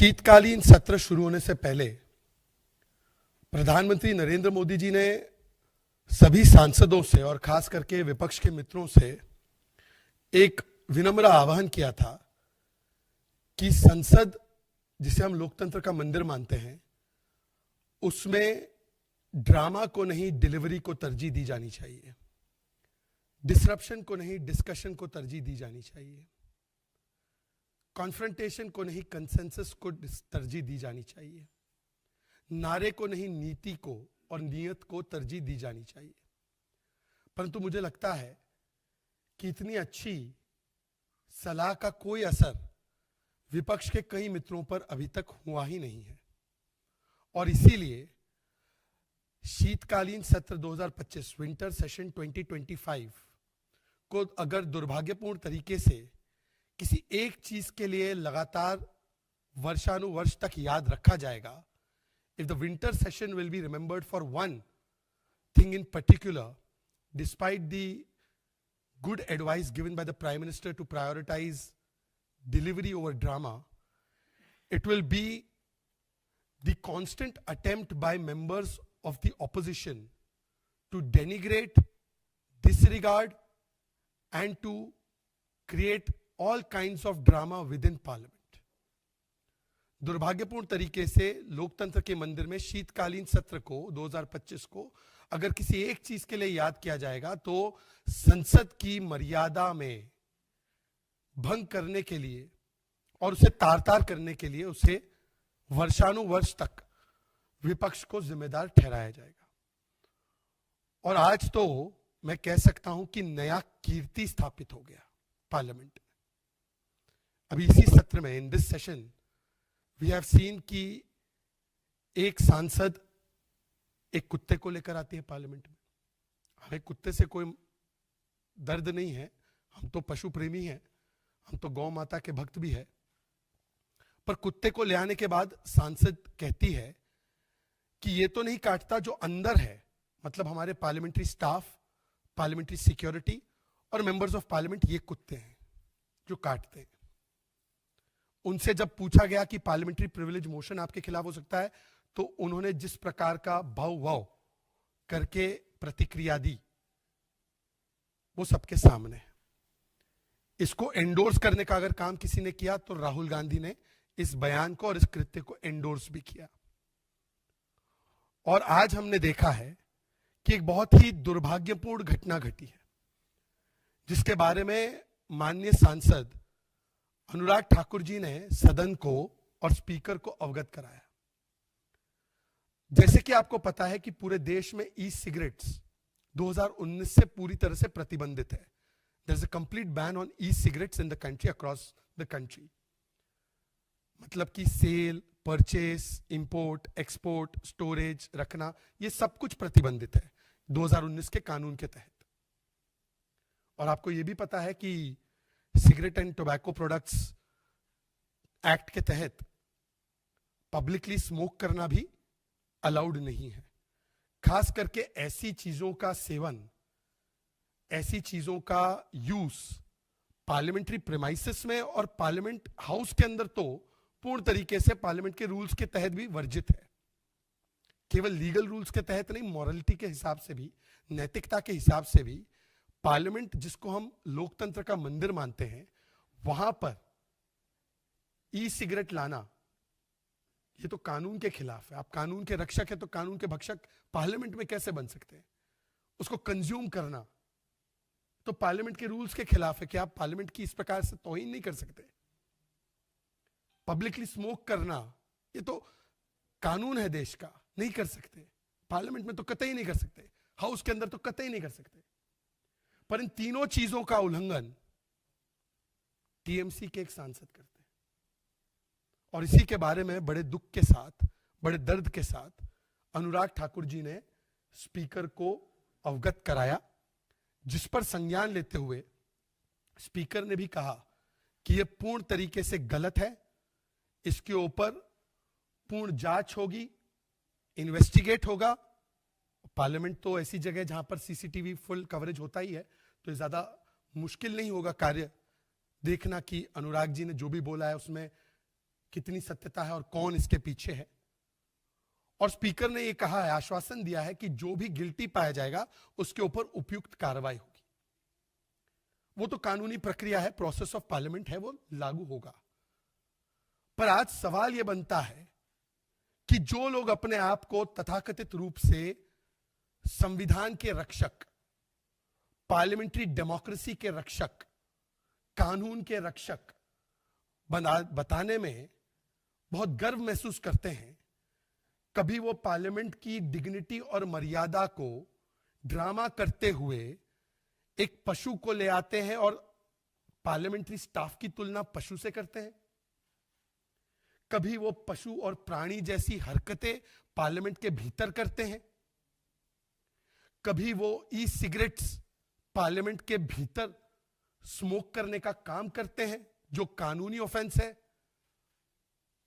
शीतकालीन सत्र शुरू होने से पहले प्रधानमंत्री नरेंद्र मोदी जी ने सभी सांसदों से और खास करके विपक्ष के मित्रों से एक विनम्र आह्वान किया था कि संसद, जिसे हम लोकतंत्र का मंदिर मानते हैं, उसमें ड्रामा को नहीं डिलीवरी को तरजीह दी जानी चाहिए, डिसरप्शन को नहीं डिस्कशन को तरजीह दी जानी चाहिए, कॉन्फ्रंटेशन को नहीं कंसेंसस को तरजीह दी जानी चाहिए, नारे को नहीं नीति को और नियत को तरजीह दी जानी चाहिए। परंतु मुझे लगता है कि इतनी अच्छी सलाह का कोई असर विपक्ष के कई मित्रों पर अभी तक हुआ ही नहीं है और इसीलिए शीतकालीन सत्र 2025 विंटर सेशन 2025 को अगर दुर्भाग्यपूर्ण तरीके से किसी एक चीज के लिए लगातार वर्षानुवर्ष तक याद रखा जाएगा, if the winter session will be remembered for one thing in particular, despite the good advice given by the Prime Minister to prioritize delivery over drama, it will be the constant attempt by members of the opposition to denigrate, disregard, and to create all kinds of drama within Parliament. दुर्भाग्यपूर्ण तरीके से लोकतंत्र के मंदिर में शीतकालीन सत्र को 2025 को अगर किसी एक चीज के लिए याद किया जाएगा तो संसद की मर्यादा में भंग करने के लिए और उसे तार-तार करने के लिए उसे वर्षानुवर्ष तक विपक्ष को जिम्मेदार ठहराया जाएगा। और आज तो मैं कह सकता हूं कि नया कीर्ति स्थापित हो गया पार्लियामेंट में। अभी इसी सत्र में, in this session, we have seen कि एक सांसद एक कुत्ते को लेकर आती है पार्लियामेंट में। हमें कुत्ते से कोई दर्द नहीं है, हम तो पशु प्रेमी हैं, हम तो गौ माता के भक्त भी हैं। पर कुत्ते को ले आने के बाद सांसद कहती है कि ये तो नहीं काटता जो अंदर है, मतलब हमारे पार्लियामेंट्री स्टाफ, पार्लियामेंट्री सिक्योरिटी और मेंबर्स ऑफ पार्लियामेंट, ये कुत्ते हैं जो काटते हैं। उनसे जब पूछा गया कि पार्लियामेंट्री प्रिविलेज मोशन आपके खिलाफ हो सकता है, तो उन्होंने जिस प्रकार का भाव वाव करके प्रतिक्रिया दी वो सबके सामने है। इसको एंडोर्स करने का अगर काम किसी ने किया तो राहुल गांधी ने इस बयान को और इस कृत्य को एंडोर्स भी किया। और आज हमने देखा है कि एक बहुत ही दुर्भाग्यपूर्ण घटना घटी है जिसके बारे में माननीय सांसद अनुराग ठाकुर जी ने सदन को और स्पीकर को अवगत कराया। जैसे कि आपको पता है कि पूरे देश में ई सिगरेट्स 2019 से पूरी तरह से प्रतिबंधित है। There is a complete ban on e cigarettes in the country, across the country. मतलब कि sale, purchase, import, export, storage, रखना, ये सब कुछ प्रतिबंधित है 2019 के कानून के तहत। और आपको यह भी पता है कि cigarette and tobacco products act के तहत पब्लिकली स्मोक करना भी अलाउड नहीं है। खास करके ऐसी चीजों का सेवन, ऐसी चीजों का यूज पार्लियामेंट्री प्रेमाइसेस में और पार्लियामेंट हाउस के अंदर तो पूर्ण तरीके से पार्लियामेंट के रूल्स के तहत भी वर्जित है। केवल लीगल रूल्स के तहत नहीं, मॉरलिटी के हिसाब से भी, नैतिकता के हिसाब से भी पार्लियामेंट, जिसको हम लोकतंत्र का मंदिर मानते हैं, वहां पर ई सिगरेट लाना ये तो कानून के खिलाफ है। आप कानून के रक्षक है तो कानून के भक्षक पार्लियामेंट में कैसे बन सकते हैं? उसको कंज्यूम करना तो पार्लियामेंट के रूल्स के खिलाफ है कि आप पार्लियामेंट की इस प्रकार से तौहीन नहीं कर सकते। पब्लिकली स्मोक करना ये तो कानून है देश का, नहीं कर सकते। पार्लियामेंट में तो कतई नहीं कर सकते, हाउस के अंदर तो कतई नहीं कर सकते। पर इन तीनों चीजों का उल्लंघन टीएमसी के एक सांसद करते हैं और इसी के बारे में बड़े दुख के साथ, बड़े दर्द के साथ अनुराग ठाकुर जी ने स्पीकर को अवगत कराया, जिस पर संज्ञान लेते हुए स्पीकर ने भी कहा कि यह पूर्ण तरीके से गलत है, इसके ऊपर पूर्ण जांच होगी, इन्वेस्टिगेट होगा। पार्लियामेंट तो ऐसी जगह जहां पर सीसीटीवी फुल कवरेज होता ही है, तो ज्यादा मुश्किल नहीं होगा कार्य देखना कि अनुराग जी ने जो भी बोला है उसमें कितनी सत्यता है और कौन इसके पीछे है। और स्पीकर ने यह कहा है, आश्वासन दिया है कि जो भी गिल्टी पाया जाएगा उसके ऊपर उपयुक्त कार्रवाई होगी। वो तो कानूनी प्रक्रिया है, प्रोसेस ऑफ पार्लियामेंट है, वो लागू होगा। पर आज सवाल यह बनता है कि जो लोग अपने आप को तथाकथित रूप से संविधान के रक्षक, पार्लियामेंट्री डेमोक्रेसी के रक्षक, कानून के रक्षक बताने में बहुत गर्व महसूस करते हैं, कभी वो पार्लियामेंट की डिग्निटी और मर्यादा को ड्रामा करते हुए एक पशु को ले आते हैं और पार्लियामेंट्री स्टाफ की तुलना पशु से करते हैं। कभी वो पशु और प्राणी जैसी हरकतें पार्लियामेंट के भीतर करते हैं। कभी वो ई सिगरेट्स पार्लियामेंट के भीतर स्मोक करने का काम करते हैं, जो कानूनी ऑफेंस है।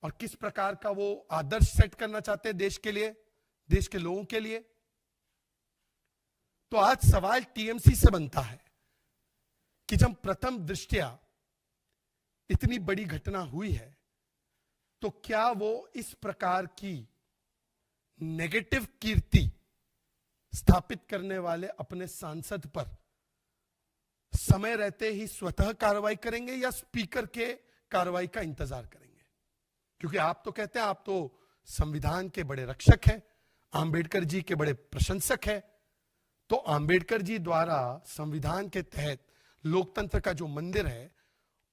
और किस प्रकार का वो आदर्श सेट करना चाहते हैं देश के लिए, देश के लोगों के लिए। तो आज सवाल टीएमसी से बनता है कि जब प्रथम दृष्टया इतनी बड़ी घटना हुई है, तो क्या वो इस प्रकार की नेगेटिव कीर्ति स्थापित करने वाले अपने सांसद पर समय रहते ही स्वतः कार्रवाई करेंगे या स्पीकर के कार्रवाई का इंतजार करेंगे? क्योंकि आप तो कहते हैं आप तो संविधान के बड़े रक्षक हैं, आंबेडकर जी के बड़े प्रशंसक हैं। तो आंबेडकर जी द्वारा संविधान के तहत लोकतंत्र का जो मंदिर है,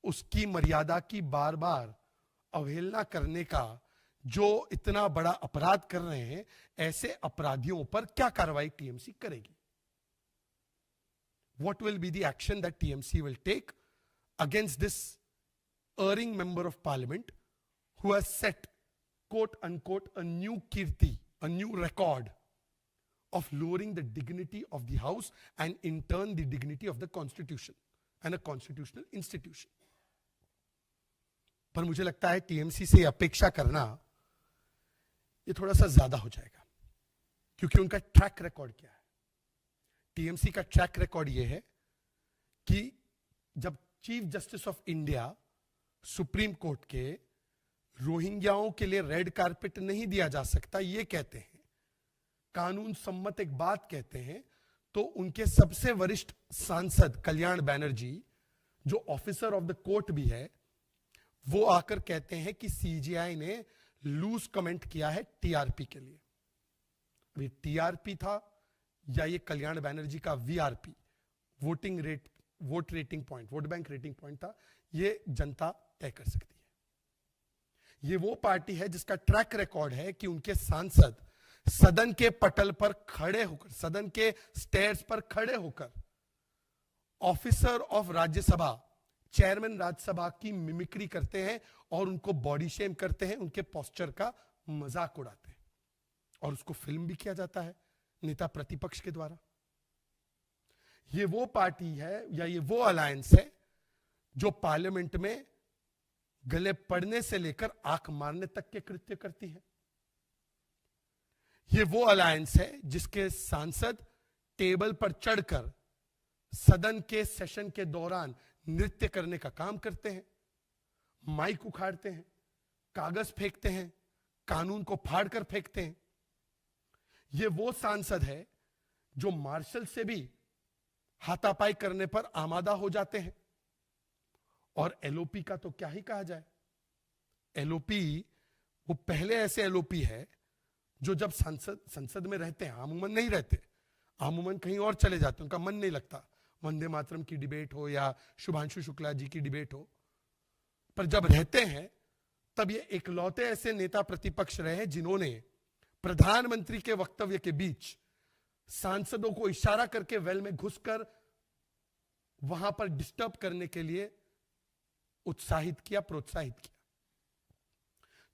उसकी मर्यादा की बार बार अवहेलना करने का जो इतना बड़ा अपराध कर रहे हैं, ऐसे अपराधियों पर क्या कार्रवाई टीएमसी करेगी? What will be the action that TMC will take against this erring member of parliament who has set, quote unquote, a new kirti, a new record of lowering the dignity of the house and in turn the dignity of the constitution and a constitutional institution. पर मुझे लगता है TMC से अपेक्षा करना ये थोड़ा सा ज्यादा हो जाएगा, क्योंकि उनका ट्रैक रिकॉर्ड क्या है। टीएमसी का ट्रैक रिकॉर्ड यह है कि जब chief justice of India supreme court के रोहिंग्याओं के लिए रेड कारपेट नहीं दिया जा सकता ये कहते हैं, कानून सम्मत एक बात कहते हैं, तो उनके सबसे वरिष्ठ सांसद कल्याण बैनर्जी, जो ऑफिसर ऑफ द कोर्ट भी है, वो आकर कहते हैं कि सीजीआई ने लूज कमेंट किया है टीआरपी के लिए। अभी टीआरपी था या ये कल्याण बैनर्जी का VRP, voting rate, vote rating point, vote bank rating point था, ये जनता तय कर सकती है। ये वो पार्टी है जिसका ट्रैक रिकॉर्ड है कि उनके सांसद सदन के पटल पर खड़े होकर, सदन के स्टेयर्स पर खड़े होकर officer of Rajya Sabha, chairman Rajya Sabha की मिमिक्री करते हैं और उनको बॉडी शेम करते हैं, उनके पोस्चर का मजाक उड़ाते हैं, और उसको फिल्म भी किया जाता है नेता प्रतिपक्ष के द्वारा। ये वो पार्टी है या ये वो अलायंस है जो पार्लियामेंट में गले पड़ने से लेकर आंख मारने तक के कृत्य करती है। ये वो अलायंस है जिसके सांसद टेबल पर चढ़कर सदन के सेशन के दौरान नृत्य करने का काम करते हैं, माइक उखाड़ते हैं, कागज फेंकते हैं, कानून को फाड़कर फेंकते हैं। ये वो सांसद है जो मार्शल से भी हाथापाई करने पर आमादा हो जाते हैं। और एलओपी का तो क्या ही कहा जाए। एलओपी वो पहले ऐसे एलओपी है जो जब संसद में रहते हैं, आमूमन नहीं रहते, आमूमन कहीं और चले जाते हैं, उनका मन नहीं लगता, वंदे मातरम की डिबेट हो या शुभांशु शुक्ला जी की डिबेट हो, पर जब रहते हैं तब ये इकलौते ऐसे नेता प्रतिपक्ष रहे जिन्होंने प्रधानमंत्री के वक्तव्य के बीच सांसदों को इशारा करके वेल में घुसकर वहां पर डिस्टर्ब करने के लिए उत्साहित किया, प्रोत्साहित किया।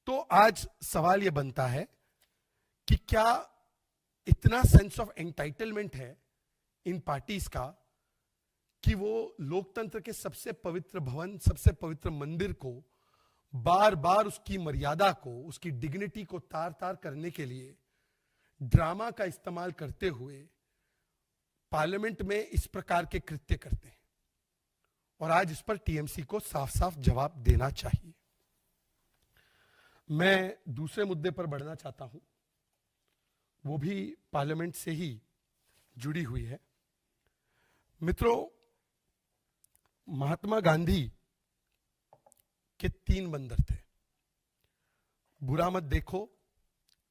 तो आज सवाल यह बनता है कि क्या इतना सेंस ऑफ एंटाइटलमेंट है इन पार्टीज का कि वो लोकतंत्र के सबसे पवित्र भवन, सबसे पवित्र मंदिर को बार बार उसकी मर्यादा को, उसकी डिग्निटी को तार तार करने के लिए ड्रामा का इस्तेमाल करते हुए पार्लियामेंट में इस प्रकार के कृत्य करते हैं। और आज इस पर टीएमसी को साफ साफ जवाब देना चाहिए। मैं दूसरे मुद्दे पर बढ़ना चाहता हूं, वो भी पार्लियामेंट से ही जुड़ी हुई है। मित्रों, महात्मा गांधी के 3 बंदर थे, बुरा मत देखो,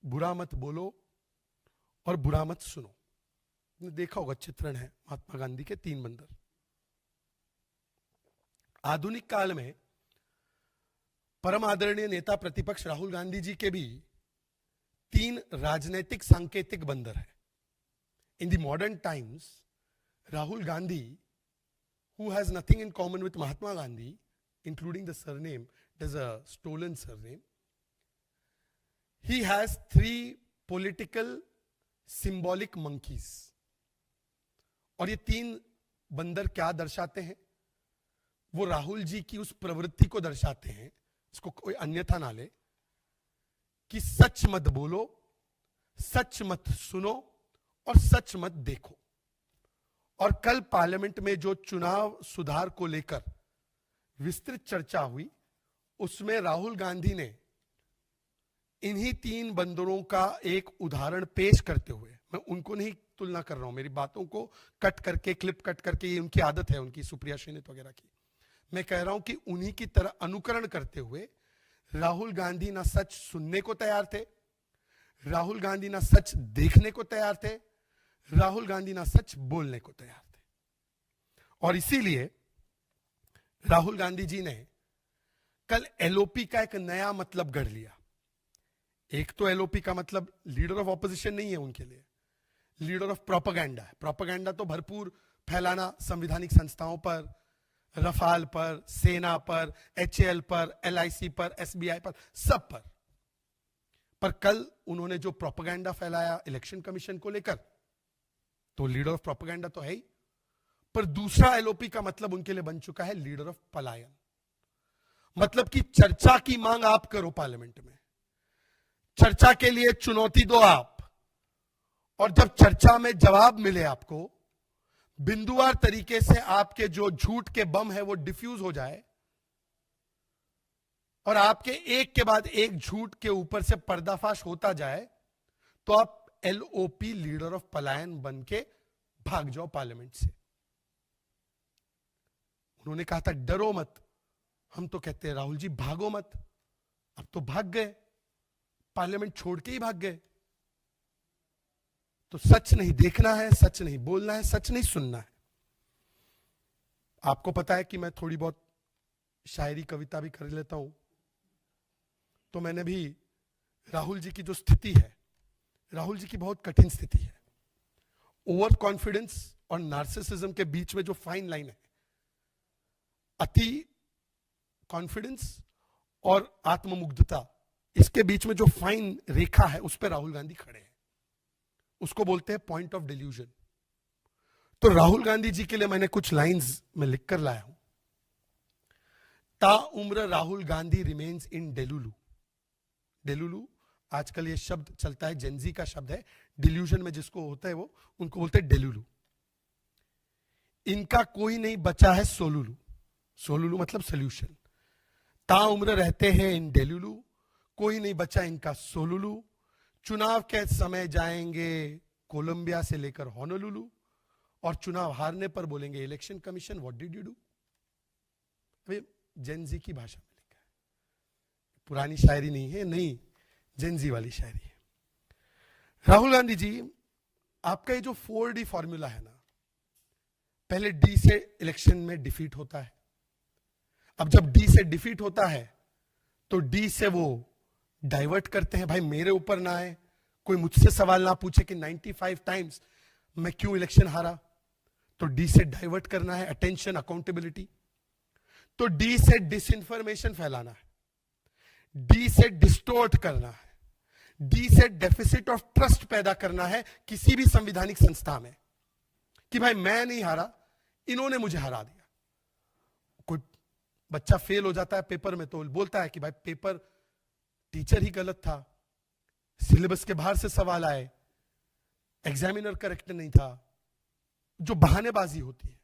बुरा मत बोलो और बुरा मत सुनो। आपने देखा होगा, चित्रण है महात्मा गांधी के 3 बंदर। आधुनिक काल में परम आदरणीय नेता प्रतिपक्ष राहुल गांधी जी के भी 3 राजनीतिक सांकेतिक बंदर हैं। In the modern times, Rahul Gandhi, who has nothing in common with Mahatma Gandhi, including the surname, it is a stolen surname. He has 3 political symbolic monkeys. और ये 3 बंदर क्या दर्शाते हैं? वो राहुल जी की उस प्रवृत्ति को दर्शाते हैं, इसको कोई अन्यथा ना ले, कि सच मत बोलो, सच मत सुनो और सच मत देखो। और कल पार्लियामेंट में जो चुनाव सुधार को लेकर विस्तृत चर्चा हुई, उसमें राहुल गांधी ने इन्हीं 3 बंदरों का एक उदाहरण पेश करते हुए, मैं उनको नहीं तुलना कर रहा हूं, मेरी बातों को कट करके, क्लिप कट करके, ये उनकी आदत है, उनकी सुप्रिया श्रीनित वगैरह की, मैं कह रहा हूं कि उन्हीं की तरह अनुकरण करते हुए राहुल गांधी ना सच सुनने को तैयार थे, राहुल गांधी ना सच देखने को तैयार थे, राहुल गांधी ना सच बोलने को तैयार थे। और इसीलिए राहुल गांधी जी ने कल एलओपी का एक नया मतलब गढ़ लिया। एक तो एलओपी का मतलब लीडर ऑफ ऑपोजिशन नहीं है उनके लिए, लीडर ऑफ प्रोपेगेंडा है। प्रोपेगेंडा तो भरपूर फैलाना संवैधानिक संस्थाओं पर, रफाल पर, सेना पर, एचएएल पर, एलआईसी पर, एसबीआई पर, सब पर कल उन्होंने जो प्रोपेगेंडा फैलाया इलेक्शन कमीशन को लेकर, तो लीडर ऑफ प्रोपेगेंडा तो है ही, पर दूसरा एलओपी का मतलब उनके लिए बन चुका है लीडर ऑफ पलायन। मतलब कि चर्चा की मांग आप करो पार्लियामेंट में, चर्चा के लिए चुनौती दो आप, और जब चर्चा में जवाब मिले आपको, बिंदुवार तरीके से आपके जो झूठ के बम है वो डिफ्यूज हो जाए और आपके एक के बाद एक झूठ के ऊपर से पर्दाफाश होता जाए, तो आप एलओपी लीडर ऑफ पलायन बन के भाग जाओ पार्लियामेंट से। उन्होंने कहा था डरो मत, हम तो कहते हैं राहुल जी भागो मत। अब तो भाग गए, पार्लियामेंट छोड़ के ही भाग गए। तो सच नहीं देखना है, सच नहीं बोलना है, सच नहीं सुनना है। आपको पता है कि मैं थोड़ी बहुत शायरी कविता भी कर लेता हूं, तो मैंने भी राहुल जी की जो स्थिति है, राहुल जी की बहुत कठिन स्थिति है। ओवर कॉन्फिडेंस और नार्सिसिज्म के बीच में जो फाइन लाइन है, अति कॉन्फिडेंस और आत्ममुग्धता, इसके बीच में जो फाइन रेखा है, उस पर राहुल गांधी खड़े हैं। उसको बोलते हैं पॉइंट ऑफ डिल्यूजन। तो राहुल गांधी जी के लिए मैंने कुछ लाइंस में लिख कर लाया हूं। ता उम्र राहुल गांधी रिमेन्स इन डेलुलू। डेलुलू आजकल ये शब्द चलता है, जेनजी का शब्द है, डिल्यूजन में जिसको होता है वो, उनको बोलते हैं डेलुलू। इनका कोई नहीं बचा है सोलुलू। सोलुलू मतलब सोल्यूशन। ता उम्र रहते हैं इन डेलुलू, कोई नहीं बचा इनका सोलुलू। चुनाव के समय जाएंगे कोलंबिया से लेकर होनोलुलू, और चुनाव हारने पर बोलेंगे election commission what did you do. Gen Z की भाषा में लिखा है, पुरानी शायरी नहीं है, नहीं जेनजी वाली शायरी है। राहुल गांधी जी, आपका ये जो 4D फॉर्मूला है ना, पहले डी से इलेक्शन में डिफीट होता है। अब जब डी से डिफीट होता है तो डी से वो डाइवर्ट करते हैं, भाई मेरे ऊपर ना आए, कोई मुझसे सवाल ना पूछे कि 95 टाइम्स मैं क्यों इलेक्शन हारा। तो डी से डाइवर्ट करना है, अटेंशन, अकाउंटेबिलिटी। तो डी से डिसइंफॉर्मेशन फैलाना है, डी से डिस्टोर्ट करना है, डी से डेफिसिट ऑफ ट्रस्ट पैदा करना है किसी भी संवैधानिक संस्था में, कि भाई मैं नहीं हारा, इन्होंने मुझे हरा दिया। कोई बच्चा फेल हो जाता है पेपर में तो बोलता है कि भाई पेपर टीचर ही गलत था, सिलेबस के बाहर से सवाल आए, एग्जामिनर करेक्ट नहीं था, जो बहानेबाजी होती है।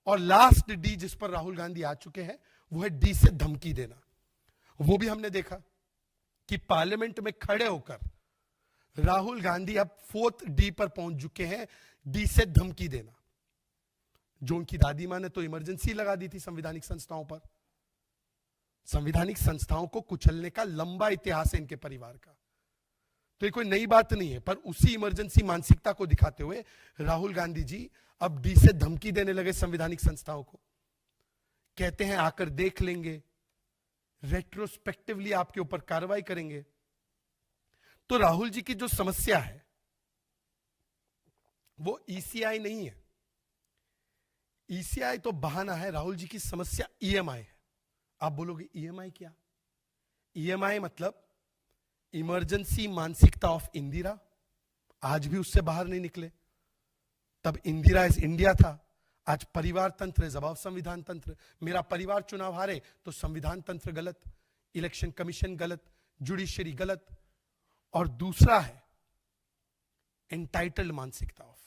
और लास्ट डी जिस पर राहुल गांधी आ चुके हैं वो है डी से धमकी देना। वो भी हमने देखा कि पार्लियामेंट में खड़े होकर राहुल गांधी अब 4th D पर पहुंच चुके हैं, डी से धमकी देना। जो उनकी दादी मां ने तो इमरजेंसी लगा दी थी संवैधानिक संस्थाओं पर। संवैधानिक संस्थाओं को कुचलने का लंबा इतिहास है इनके परिवार का, तो ये कोई नई बात नहीं है। पर उसी इमरजेंसी मानसिकता को दिखाते हुए राहुल गांधी जी अब डी से धमकी देने लगे संवैधानिक संस्थाओं को। कहते हैं आकर देख लेंगे, रेट्रोस्पेक्टिवली आपके ऊपर कार्रवाई करेंगे। तो राहुल जी की जो समस्या है वो ईसीआई नहीं है। ईसीआई तो बहाना है, राहुल जी की समस्या ईएमआई है। आप बोलोगे ईएमआई क्या? ईएमआई मतलब इमरजेंसी मानसिकता ऑफ इंदिरा। आज भी उससे बाहर नहीं निकले। तब इंदिरा इज इंडिया था, आज परिवार तंत्र इज अबाव संविधान तंत्र। मेरा परिवार चुनाव हारे तो संविधान तंत्र गलत, इलेक्शन कमीशन गलत, जुडिशरी गलत। और दूसरा है एंटाइटल्ड मानसिकता ऑफ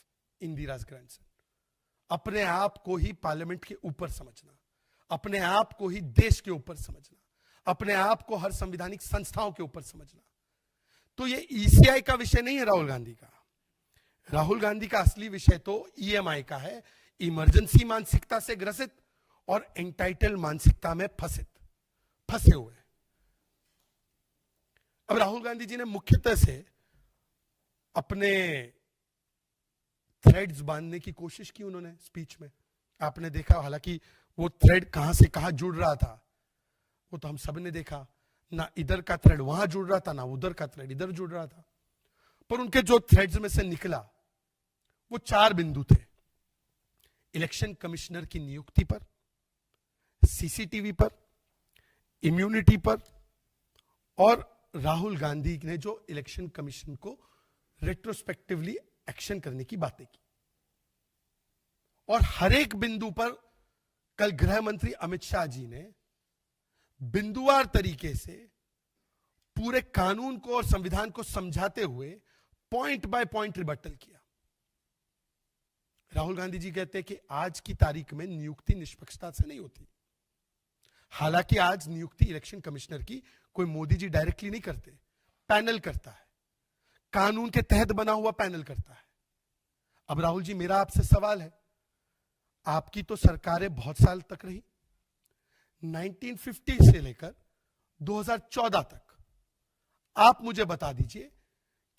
इंदिराज ग्रैंडसन। अपने आप को ही पार्लियामेंट के ऊपर समझना, अपने आप को ही देश के ऊपर समझना, अपने आप को हर संवैधानिक संस्थाओं के ऊपर समझना। तो ये ईसीआई का विषय नहीं है राहुल गांधी का। राहुल गांधी का असली विषय तो ईएमआई का है, इमरजेंसी मानसिकता से ग्रसित और एंटाइटल मानसिकता में फंसे हुए। अब राहुल गांधी जी ने मुख्यतः से अपने थ्रेड्स बांधने की कोशिश की उन्होंने स्पीच में। आपने देखा, हालांकि वो थ्रेड कहां से कहां जुड़ रहा था वो तो हम सब ने देखा। ना इधर का थ्रेड वहां जुड़ रहा था, ना उधर का थ्रेड इधर जुड़ रहा था। पर उनके जो थ्रेड्स में से निकला वो 4 बिंदु थे। इलेक्शन कमिश्नर की नियुक्ति पर, सीसीटीवी पर, इम्यूनिटी पर, और राहुल गांधी ने जो इलेक्शन कमीशन को रेट्रोस्पेक्टिवली एक्शन करने की बातें की। और हर एक बिंदु पर कल गृह मंत्री अमित शाह जी ने बिंदुवार तरीके से पूरे कानून को और संविधान को समझाते हुए पॉइंट बाय पॉइंट रिबटल किया। राहुल गांधी जी कहते हैं कि आज की तारीख में नियुक्ति निष्पक्षता से नहीं होती। हालांकि आज नियुक्ति इलेक्शन कमिश्नर की कोई मोदी जी डायरेक्टली नहीं करते, पैनल करता है, कानून के तहत बना हुआ पैनल करता है। अब राहुल जी, मेरा आपसे सवाल है, आपकी तो सरकारें बहुत साल तक रही, 1950 से लेकर 2014 तक। आप मुझे बता दीजिए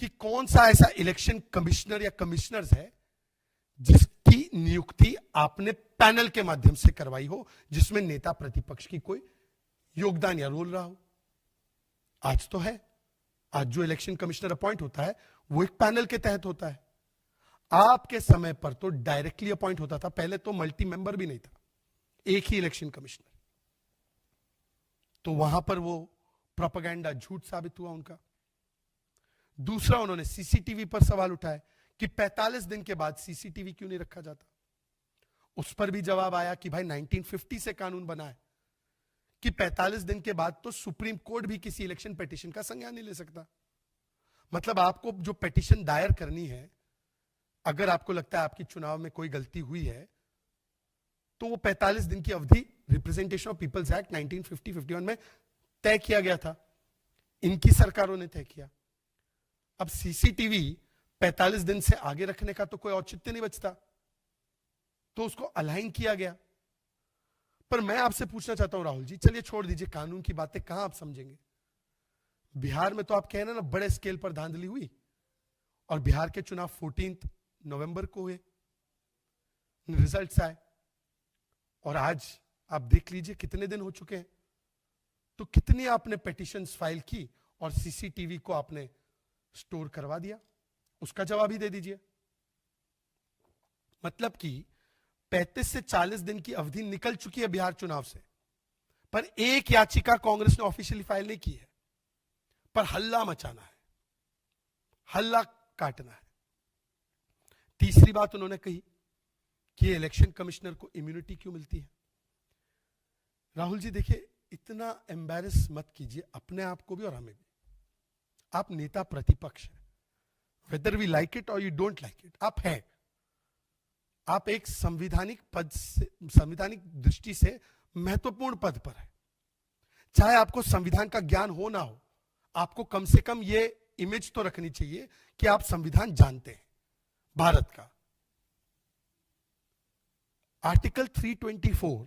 कि कौन सा ऐसा इलेक्शन कमिश्नर या कमिश्नर्स है जिसकी नियुक्ति आपने पैनल के माध्यम से करवाई हो, जिसमें नेता प्रतिपक्ष की कोई योगदान या रोल रहा हो। आज तो है, आज जो इलेक्शन कमिश्नर अपॉइंट होता है वो एक पैनल के तहत होता है। आपके समय पर तो डायरेक्टली अपॉइंट होता था, पहले तो मल्टी मेंबर भी नहीं था, एक ही इलेक्शन कमिश्नर। तो वहां पर वो प्रोपेगेंडा झूठ साबित हुआ उनका। दूसरा, उन्होंने सीसीटीवी पर सवाल उठाए कि 45 दिन के बाद सीसीटीवी क्यों नहीं रखा जाता। उस पर भी जवाब आया कि भाई 1950 से कानून बना है कि 45 दिन के बाद तो सुप्रीम कोर्ट भी किसी इलेक्शन पिटीशन का संज्ञान नहीं ले सकता। मतलब आपको जो पिटीशन दायर करनी है, अगर आपको लगता है आपकी चुनाव में कोई गलती हुई है, तो वो 45 दिन की अवधि रिप्रेजेंटेशन ऑफ पीपल्स एक्ट 1950-51 में तय किया गया था, इनकी सरकारों ने तय किया। अब सीसीटीवी 45 दिन से आगे रखने का तो कोई औचित्य नहीं बचता, तो उसको अलाइन किया गया। पर मैं आपसे पूछना चाहता हूं राहुल जी, चलिए छोड़ दीजिए कानून की बातें, कहां आप समझेंगे। बिहार में तो आप कह रहे हैं ना बड़े स्केल पर धांधली हुई, और बिहार के चुनाव 14 नवंबर को हुए, रिजल्ट्स आए, और आज आप देख लीजिए कितने दिन हो चुके हैं। तो कितनी आपने पिटीशंस फाइल की और सीसीटीवी को आपने स्टोर करवा दिया, उसका जवाब ही दे दीजिए। मतलब कि 35 से 40 दिन की अवधि निकल चुकी है बिहार चुनाव से, पर एक याचिका कांग्रेस ने ऑफिशियली फाइल नहीं की है, पर हल्ला मचाना है, हल्ला काटना है। तीसरी बात उन्होंने कही कि इलेक्शन कमिश्नर को इम्यूनिटी क्यों मिलती है। राहुल जी देखिए, इतना एम्बैरेस मत कीजिए अपने आप को भी और हमें भी। आप नेता प्रतिपक्ष हैं, वेदर वी लाइक इट और यू डोंट लाइक इट, आप हैं। आप एक संवैधानिक पद से, संवैधानिक दृष्टि से महत्वपूर्ण पद पर है। चाहे आपको संविधान का ज्ञान हो ना हो, आपको कम से कम ये इमेज तो रखनी चाहिए कि आप संविधान जानते हैं भारत का। आर्टिकल 324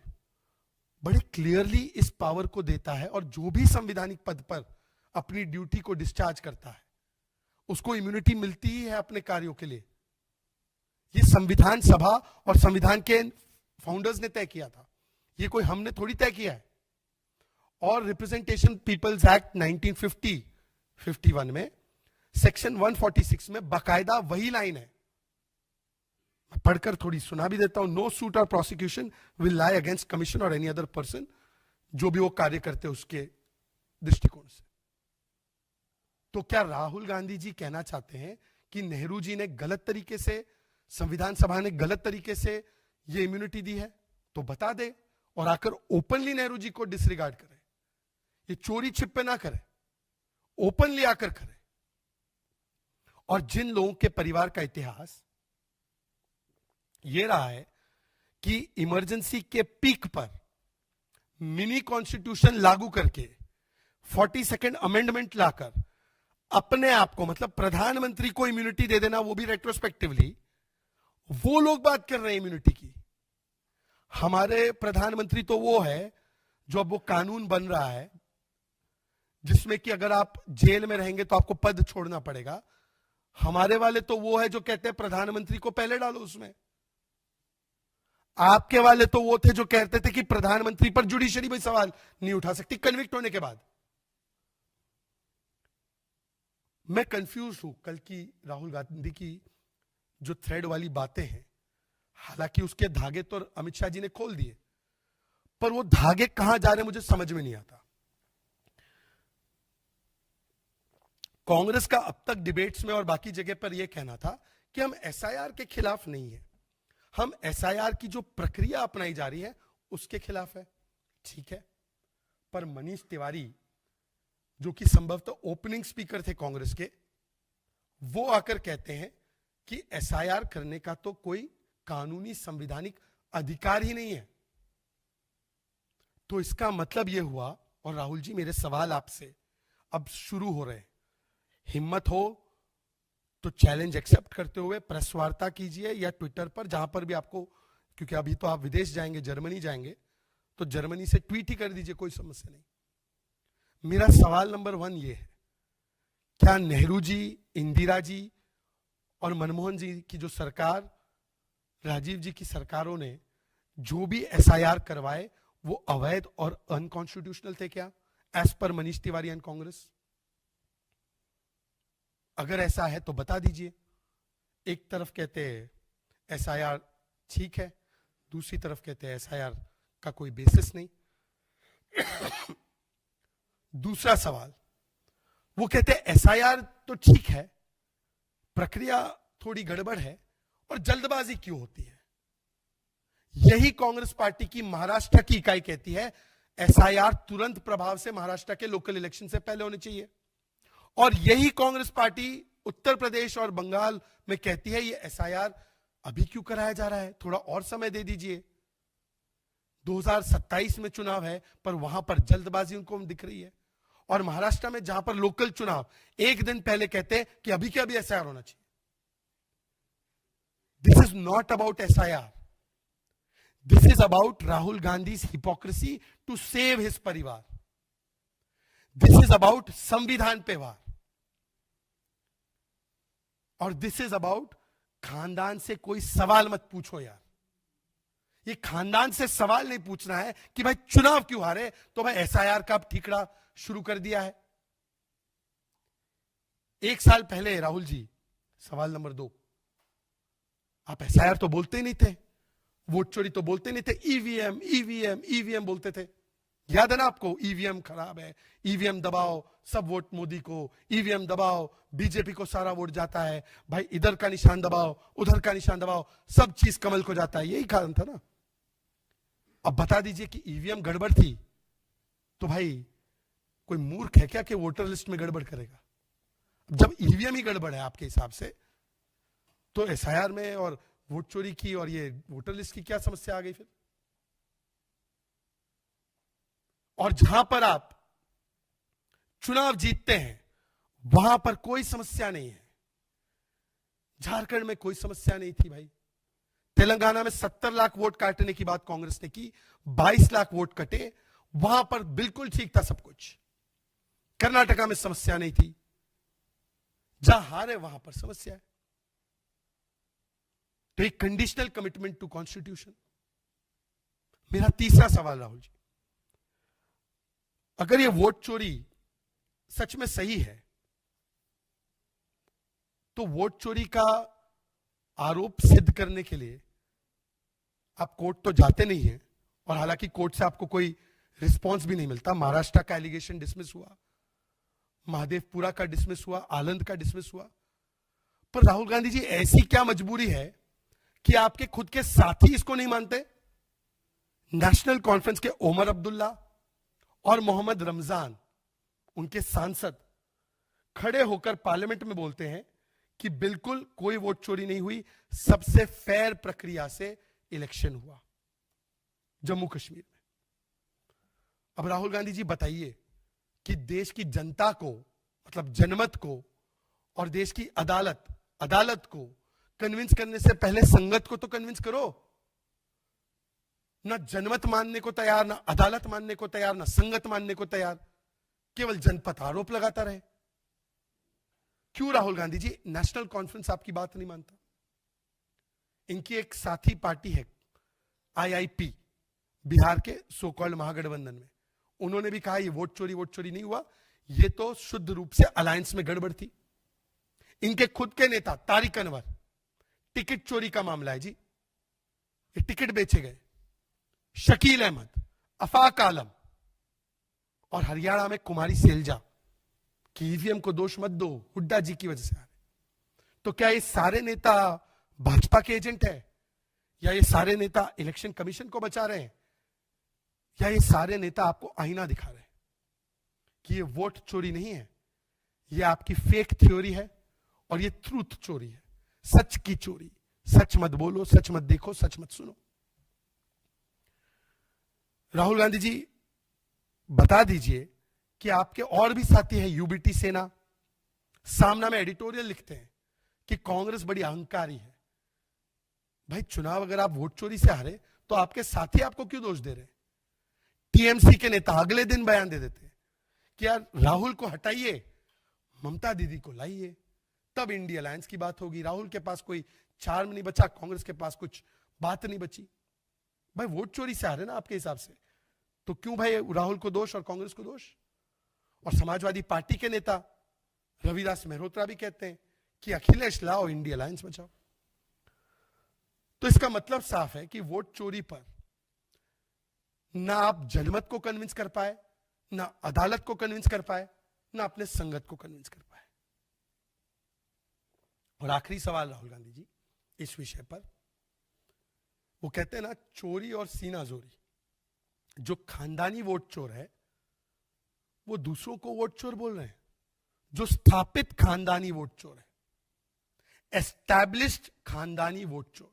बड़े क्लियरली इस पावर को देता है, और जो भी संवैधानिक पद पर अपनी ड्यूटी को डिस्चार्ज करता है उसको इम्यूनिटी मिलती ही है अपने कार्यों के लिए। ये संविधान सभा और संविधान के फाउंडर्स ने तय किया था, ये कोई हमने थोड़ी तय किया है। और रिप्रेजेंटेशन पीपल्स एक्ट 1951 में सेक्शन 146 में बाकायदा वही लाइन है, मैं पढ़कर थोड़ी सुना भी देता हूं। नो सूट और prosecution will lie against commission और एनी अदर पर्सन, जो भी वो कार्य करते उसके दृष्टिकोण से। तो क्या राहुल गांधी जी कहना चाहते हैं कि नेहरू जी ने गलत तरीके से, संविधान सभा ने गलत तरीके से ये इम्यूनिटी दी है? तो बता दे और आकर ओपनली नेहरू जी को डिसरिगार्ड करे, ये चोरी छिपे ना करे, ओपनली आकर करे। और जिन लोगों के परिवार का इतिहास ये रहा है कि इमरजेंसी के पीक पर मिनी कॉन्स्टिट्यूशन लागू करके 42nd अमेंडमेंट लाकर अपने आप को, मतलब प्रधानमंत्री को इम्यूनिटी दे देना, वो भी रेट्रोस्पेक्टिवली, वो लोग बात कर रहे हैं इम्यूनिटी की। हमारे प्रधानमंत्री तो वो है जो अब वो कानून बन रहा है जिसमें कि अगर आप जेल में रहेंगे तो आपको पद छोड़ना पड़ेगा। हमारे वाले तो वो है जो कहते हैं प्रधानमंत्री को पहले डालो उसमें। आपके वाले तो वो थे जो कहते थे कि प्रधानमंत्री पर जुडिशरी भी सवाल नहीं उठा सकती कन्विक्ट होने के बाद। मैं कंफ्यूज हूं कल की राहुल गांधी की जो थ्रेड वाली बातें हैं, हालांकि उसके धागे तो अमित शाह जी ने खोल दिए, पर वो धागे कहां जा रहे हैं मुझे समझ में नहीं आता। कांग्रेस का अब तक डिबेट्स में और बाकी जगह पर यह कहना था कि हम एसआईआर के खिलाफ नहीं है, हम एसआईआर की जो प्रक्रिया अपनाई जा रही है उसके खिलाफ है। ठीक है, पर मनीष तिवारी जो कि संभवतः ओपनिंग स्पीकर थे कांग्रेस के, वो आकर कहते हैं कि एसआईआर करने का तो कोई कानूनी संवैधानिक अधिकार ही नहीं है। तो इसका मतलब यह हुआ, और राहुल जी मेरे सवाल आपसे अब शुरू हो रहे हैं, हिम्मत हो तो चैलेंज एक्सेप्ट करते हुए प्रेस वार्ता कीजिए या ट्विटर पर, जहां पर भी आपको, क्योंकि अभी तो आप विदेश जाएंगे, जर्मनी जाएंगे, तो जर्मनी से ट्वीट ही कर दीजिए, कोई समस्या नहीं। मेरा सवाल नंबर 1 ये है, क्या नेहरू जी, इंदिरा जी और मनमोहन जी की जो सरकार, राजीव जी की सरकारों ने जो भी एसआईआर करवाए वो अवैध और अनकॉन्स्टिट्यूशनल थे क्या, as per Manish Tiwari and Congress? अगर ऐसा है तो बता दीजिए। एक तरफ कहते हैं एसआईआर ठीक है, दूसरी तरफ कहते हैं एसआईआर का कोई बेसिस नहीं। दूसरा सवाल, वो कहते हैं एसआईआर तो ठीक है, प्रक्रिया थोड़ी गड़बड़ है, और जल्दबाजी क्यों होती है? यही कांग्रेस पार्टी की महाराष्ट्र की इकाई कहती है एसआईआर तुरंत प्रभाव से महाराष्ट्र के लोकल इलेक्शन से पहले होने चाहिए, और यही कांग्रेस पार्टी उत्तर प्रदेश और बंगाल में कहती है ये एसआईआर अभी क्यों कराया जा रहा है, थोड़ा और समय दे दीजिए। 2027 में चुनाव है, पर वहां पर जल्दबाजी उनको दिख रही है। और महाराष्ट्र में जहां पर लोकल चुनाव एक दिन पहले कहते हैं कि अभी क्या अभी एसआईआर होना चाहिए। This is not about SIR, this is about Rahul Gandhi's hypocrisy to save his परिवार। दिस इज अबाउट संविधान पे वार, और दिस इज अबाउट खानदान से कोई सवाल मत पूछो यार। ये खानदान से सवाल नहीं पूछना है कि भाई चुनाव क्यों हारे, तो भाई एसआईआर का अब ठीकरा शुरू कर दिया है। 1 साल पहले राहुल जी, सवाल नंबर 2, आप एसआईआर तो बोलते ही नहीं थे, वोट चोरी तो बोलते नहीं थे, ईवीएम ईवीएम ईवीएम बोलते थे। याद है ना आपको, ईवीएम खराब है, ईवीएम दबाओ, सब वोट मोदी को, ईवीएम दबाओ, बीजेपी को सारा वोट जाता है, भाई इधर का निशान दबाओ, उधर का निशान दबाओ, सब चीज कमल को जाता है, यही कारण था ना। अब बता दीजिए कि ईवीएम गड़बड़ थी, तो भाई कोई मूर्ख है क्या कि वोटर लिस्ट में गड़बड़ करेगा? जब ईवीएम ही गड़बड़ है आपके हिसाब से, तो एसआईआर में और वोट चोरी की और ये वोटर लिस्ट की क्या समस्या आ गई फिर? और जहां पर आप चुनाव जीतते हैं, वहां पर कोई समस्या नहीं है। झारखंड में कोई समस्या नहीं थी भाई। तेलंगाना में 70 लाख वोट काटने की बात कांग्रेस ने की, 22 लाख वोट कटे, वहां पर बिल्कुल ठीक था सब कुछ। कर्नाटका में समस्या नहीं थी, जहां हार है वहां पर समस्या है। तो एक कंडीशनल कमिटमेंट टू कॉन्स्टिट्यूशन। मेरा तीसरा सवाल राहुल जी, अगर ये वोट चोरी सच में सही है, तो वोट चोरी का आरोप सिद्ध करने के लिए आप कोर्ट तो जाते नहीं हैं, और हालांकि कोर्ट से आपको कोई रिस्पांस भी नहीं मिलता। महाराष्ट्र का एलिगेशन डिसमिस हुआ, महादेवपुरा का डिसमिस हुआ, आनंद का डिसमिस हुआ, पर राहुल गांधी जी ऐसी क्या मजबूरी है कि आपके खुद के साथी इसको नहीं मानते? नेशनल कॉन्फ्रेंस के ओमर अब्दुल्ला और मोहम्मद रमजान, उनके सांसद, खड़े होकर पार्लियामेंट में बोलते हैं कि बिल्कुल कोई वोट चोरी नहीं हुई, सबसे फेयर प्रक्रिया से इलेक्शन हुआ जम्मू कश्मीर में। अब राहुल गांधी जी बताइए कि देश की जनता को, मतलब जनमत को, और देश की अदालत को कन्विंस करने से पहले संगत को तो कन्विंस करो। ना जनमत मानने को तैयार, ना अदालत मानने को तैयार, ना संगत मानने को तैयार, केवल जनपद आरोप लगाता रहे। क्यों राहुल गांधी जी? नेशनल कॉन्फ्रेंस आपकी बात नहीं मानता। इनकी एक साथी पार्टी है आईआईपी, बिहार के सो कॉल्ड महागठबंधन में, उन्होंने भी कहा ये वोट चोरी नहीं हुआ, ये तो शुद्ध रूप से अलायंस में गड़बड़ थी। इनके खुद के नेता तारिक अनवर, टिकट चोरी का मामला है जी, ये टिकट बेचे गए। शकील अहमद, अफाक आलम, और हरियाणा में कुमारी सैलजा कि ईवीएम को दोष मत दो, हुड्डा जी की वजह से आ रहे। तो क्या ये सारे नेता भाजपा के एजेंट है, या ये सारे नेता इलेक्शन कमीशन को बचा रहे हैं, या ये सारे नेता आपको आईना दिखा रहे हैं कि ये वोट चोरी नहीं है, ये आपकी फेक थ्योरी है और ये ट्रूथ चोरी है, सच की चोरी। सच मत बोलो, सच मत देखो, सच मत सुनो। राहुल गांधी जी बता दीजिए कि आपके और भी साथी हैं यूबीटी सेना, सामना में एडिटोरियल लिखते हैं कि कांग्रेस बड़ी अहंकारी है। भाई चुनाव अगर आप वोट चोरी से हारे तो आपके साथी आपको क्यों दोष दे रहे हैं? टीएमसी के नेता अगले दिन बयान दे देते हैं कि यार राहुल को हटाइए, ममता दीदी को लाइए, तब इंडिया अलायंस की बात होगी। राहुल के पास कोई चार्म नहीं बचा, कांग्रेस के पास कुछ बात नहीं बची। भाई वोट चोरी से हारे ना आपके हिसाब से, तो क्यों भाई राहुल को दोष और कांग्रेस को दोष? और समाजवादी पार्टी के नेता रविदास मेहरोत्रा भी कहते हैं कि अखिलेश लाओ, इंडिया अलायंस बचाओ। तो इसका मतलब साफ है कि वोट चोरी पर ना आप जनमत को कन्विंस कर पाए, ना अदालत को कन्विंस कर पाए, ना अपने संगत को कन्विंस कर पाए। और आखिरी सवाल राहुल गांधी जी इस विषय पर, वो कहते हैं ना चोरी और सीना जोरी। जो खानदानी वोट चोर है वो दूसरों को वोट चोर बोल रहे हैं। जो स्थापित खानदानी वोट चोर है, एस्टैब्लिश्ड खानदानी वोट चोर,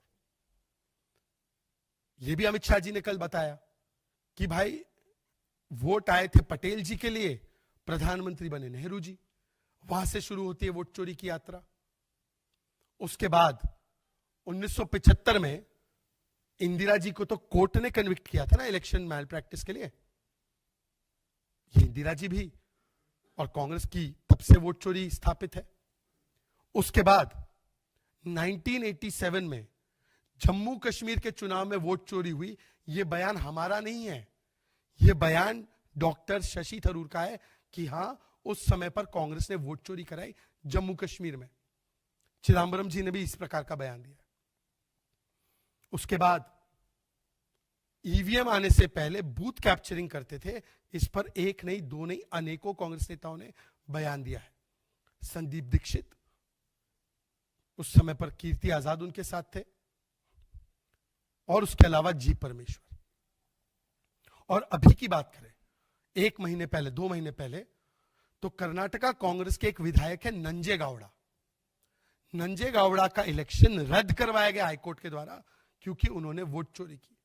ये भी अमित शाह जी ने कल बताया कि भाई वोट आए थे पटेल जी के लिए, प्रधानमंत्री बने नेहरू जी, वहां से शुरू होती है वोट चोरी की यात्रा। उसके बाद 1975 में इंदिरा जी को तो कोर्ट ने कन्विक्ट किया था ना इलेक्शन मैल प्रैक्टिस के लिए। ये इंदिरा जी भी और कांग्रेस की तब से वोट चोरी स्थापित है। उसके बाद 1987 में जम्मू कश्मीर के चुनाव में वोट चोरी हुई, यह बयान हमारा नहीं है, यह बयान डॉक्टर शशि थरूर का है कि हां उस समय पर कांग्रेस ने वोट चोरी कराई जम्मू कश्मीर में। चिदंबरम जी ने भी इस प्रकार का बयान दिया। उसके बाद ईवीएम आने से पहले बूथ कैप्चरिंग करते थे, इस पर एक नहीं दो नहीं अनेकों कांग्रेस नेताओं ने बयान दिया है। संदीप दीक्षित, उस समय पर कीर्ति आजाद उनके साथ थे, और उसके अलावा जी परमेश्वर। और अभी की बात करें, 1 महीने पहले 2 महीने पहले, तो कर्नाटका कांग्रेस के एक विधायक है नंजेगौड़ा। नंजेगौड़ा का इलेक्शन रद्द करवाया गया हाईकोर्ट के द्वारा क्योंकि उन्होंने वोट चोरी की।